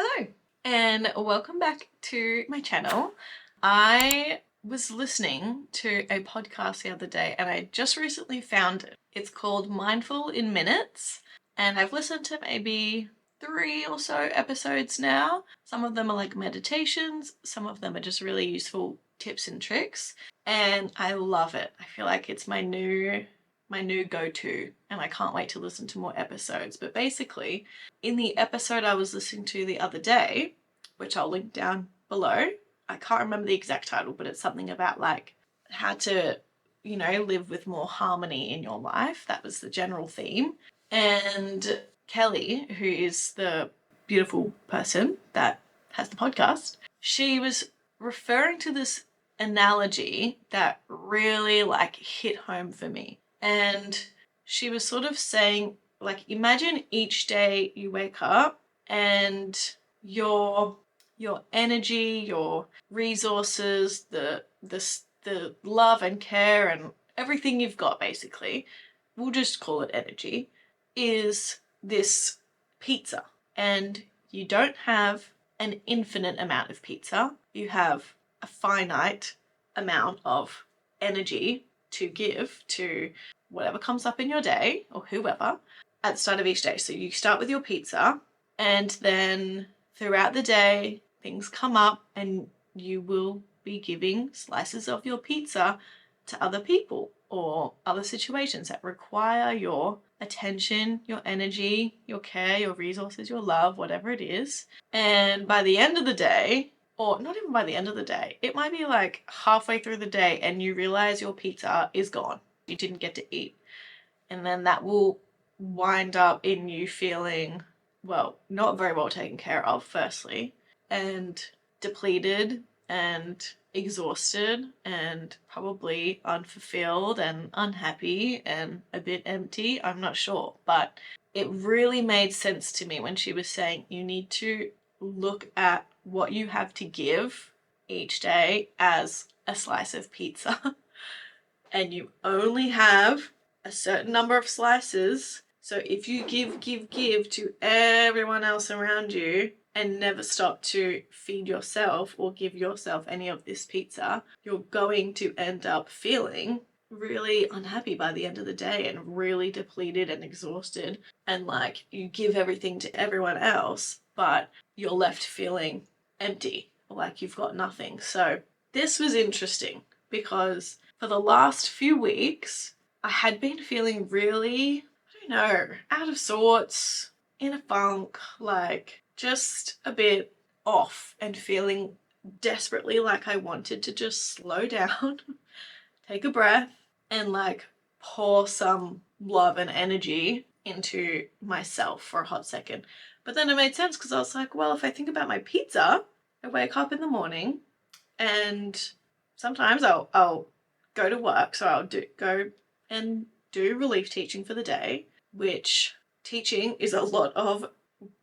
Hello and welcome back to my channel. I was listening to a podcast the other day and I just recently found it. It's called Mindful in Minutes and I've listened to maybe 3 or so episodes now. Some of them are like meditations, some of them are just really useful tips and tricks, and I love it. I feel like it's my new go-to and I can't wait to listen to more episodes. But basically, in the episode I was listening to the other day, which I'll link down below, I can't remember the exact title, but it's something about like how to, live with more harmony in your life. That was the general theme. And Kelly, who is the beautiful person that has the podcast, she was referring to this analogy that really like hit home for me. And she was sort of saying, like, imagine each day you wake up and your energy, your resources, the love and care and everything you've got, basically, we'll just call it energy, is this pizza. And you don't have an infinite amount of pizza. You have a finite amount of energy to give to whatever comes up in your day or whoever at the start of each day. So you start with your pizza and then throughout the day things come up and you will be giving slices of your pizza to other people or other situations that require your attention, your energy, your care, your resources, your love, whatever it is. And by the end of the day, or not even by the end of the day, it might be like halfway through the day and you realize your pizza is gone. You didn't get to eat. And then that will wind up in you feeling, well, not very well taken care of, firstly, and depleted and exhausted and probably unfulfilled and unhappy and a bit empty. I'm not sure, but it really made sense to me when she was saying you need to look at what you have to give each day as a slice of pizza. And you only have a certain number of slices. So if you give to everyone else around you and never stop to feed yourself or give yourself any of this pizza, you're going to end up feeling really unhappy by the end of the day and really depleted and exhausted. And like you give everything to everyone else, but you're left feeling empty, like you've got nothing. So this was interesting because for the last few weeks, I had been feeling really, I don't know, out of sorts, in a funk, like just a bit off and feeling desperately like I wanted to just slow down, take a breath, and like pour some love and energy into myself for a hot second. But then it made sense because I was like, well, if I think about my pizza, I wake up in the morning and sometimes I'll go to work, so I'll go and do relief teaching for the day, which teaching is a lot of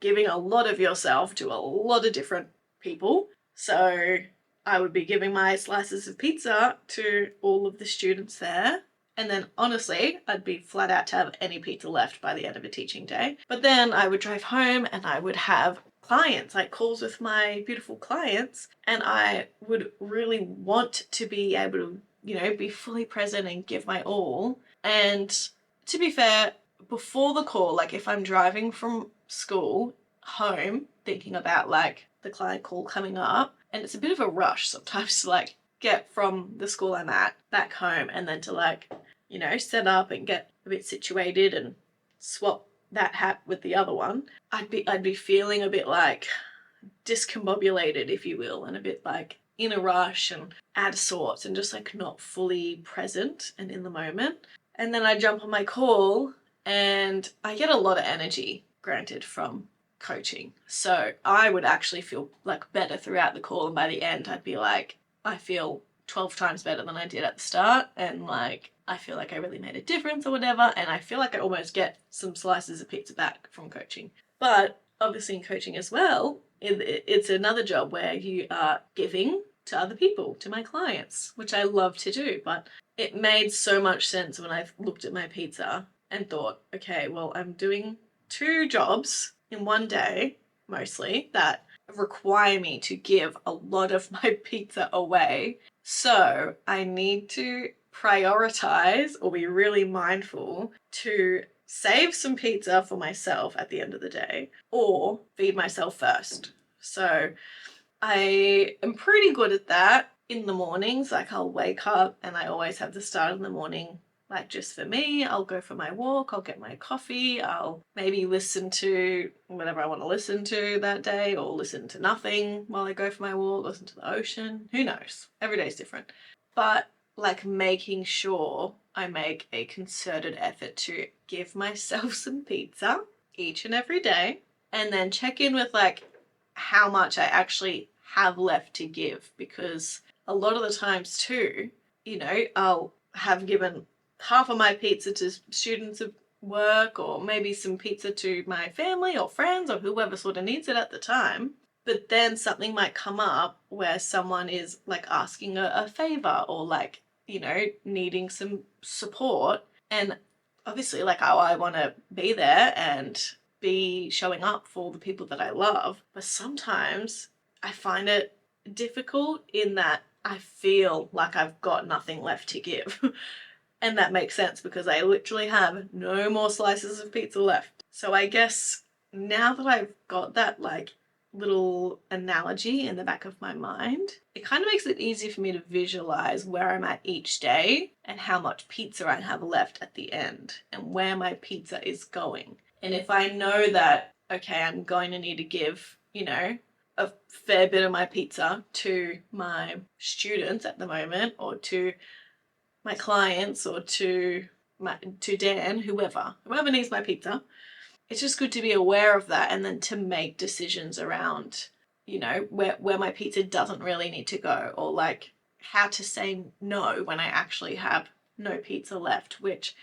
giving a lot of yourself to a lot of different people. So I would be giving my slices of pizza to all of the students there. And then honestly, I'd be flat out to have any pizza left by the end of a teaching day. But then I would drive home and I would have clients, like calls with my beautiful clients, and I would really want to be able to, be fully present and give my all. And to be fair, before the call, like if I'm driving from school home, thinking about like the client call coming up, and it's a bit of a rush sometimes to like get from the school I'm at back home and then to like, set up and get a bit situated and swap that hat with the other one, I'd be feeling a bit like discombobulated, if you will, and a bit like in a rush and out of sorts and just like not fully present and in the moment. And then I jump on my call and I get a lot of energy, granted, from coaching. So I would actually feel like better throughout the call, and by the end I'd be like, I feel 12 times better than I did at the start, and like I feel like I really made a difference or whatever, and I feel like I almost get some slices of pizza back from coaching. But obviously in coaching as well, it's another job where you are giving to other people, to my clients, which I love to do. But it made so much sense when I looked at my pizza and thought, okay, well, I'm doing 2 jobs in one day, mostly, that require me to give a lot of my pizza away. So I need to prioritize or be really mindful to save some pizza for myself at the end of the day or feed myself first. So I am pretty good at that in the mornings. Like I'll wake up and I always have the start of the morning like just for me. I'll go for my walk, I'll get my coffee, I'll maybe listen to whatever I want to listen to that day, or listen to nothing while I go for my walk, listen to the ocean. Who knows? Every day's different. But like making sure I make a concerted effort to give myself some pizza each and every day, and then check in with like how much I actually have left to give, because a lot of the times too, you know, I'll have given half of my pizza to students at work, or maybe some pizza to my family or friends or whoever sort of needs it at the time. But then something might come up where someone is like asking a favor, or like, you know, needing some support. And obviously, like, I want to be there and be showing up for the people that I love. But sometimes I find it difficult in that I feel like I've got nothing left to give. And that makes sense because I literally have no more slices of pizza left. So I guess now that I've got that like little analogy in the back of my mind, it kind of makes it easy for me to visualize where I'm at each day and how much pizza I have left at the end and where my pizza is going. And if I know that, okay, I'm going to need to give, you know, a fair bit of my pizza to my students at the moment, or to my clients, or to Dan, whoever needs my pizza. It's just good to be aware of that, and then to make decisions around, you know, where my pizza doesn't really need to go, or like how to say no when I actually have no pizza left, which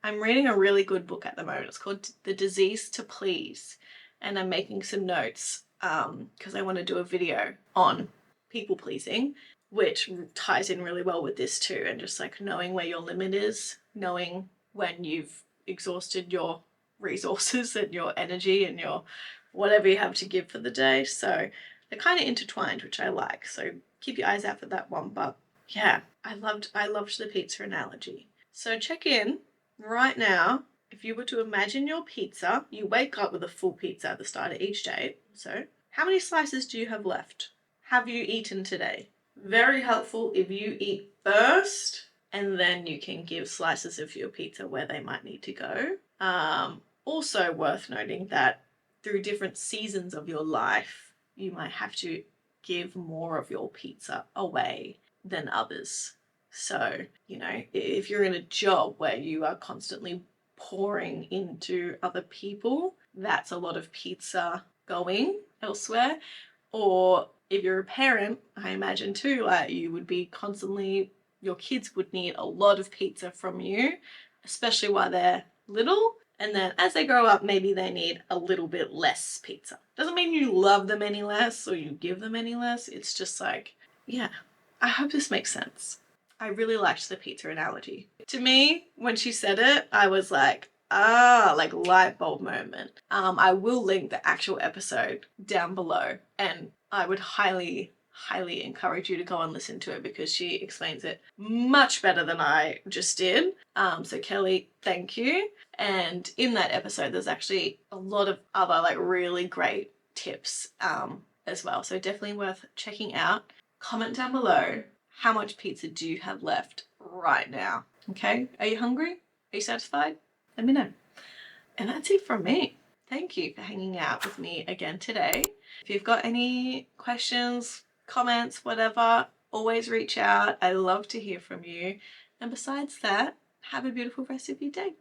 I'm reading a really good book at the moment. It's called The Disease to Please, and I'm making some notes because I want to do a video on people pleasing, which ties in really well with this too, and just like knowing where your limit is, knowing when you've exhausted your resources and your energy and your whatever you have to give for the day. So they're kind of intertwined, which I like. So keep your eyes out for that one. But yeah, I loved the pizza analogy. So check in right now. If you were to imagine your pizza, you wake up with a full pizza at the start of each day. So how many slices do you have left? Have you eaten today? Very helpful if you eat first, and then you can give slices of your pizza where they might need to go. Also worth noting that through different seasons of your life, you might have to give more of your pizza away than others. So, you know, if you're in a job where you are constantly pouring into other people, that's a lot of pizza going elsewhere. Or if you're a parent, I imagine too, like you would be constantly, your kids would need a lot of pizza from you, especially while they're little. And then as they grow up, maybe they need a little bit less pizza. Doesn't mean you love them any less or you give them any less. It's just like, yeah, I hope this makes sense. I really liked the pizza analogy. To me, when she said it, I was like, like light bulb moment. I will link the actual episode down below, and I would highly encourage you to go and listen to it because she explains it much better than I just did. So Kelly, thank you. And in that episode, there's actually a lot of other like really great tips as well. So definitely worth checking out. Comment down below, how much pizza do you have left right now? Okay, are you hungry? Are you satisfied? Let me know. And that's it from me. Thank you for hanging out with me again today. If you've got any questions, comments, whatever, always reach out. I love to hear from you. And besides that, have a beautiful rest of your day.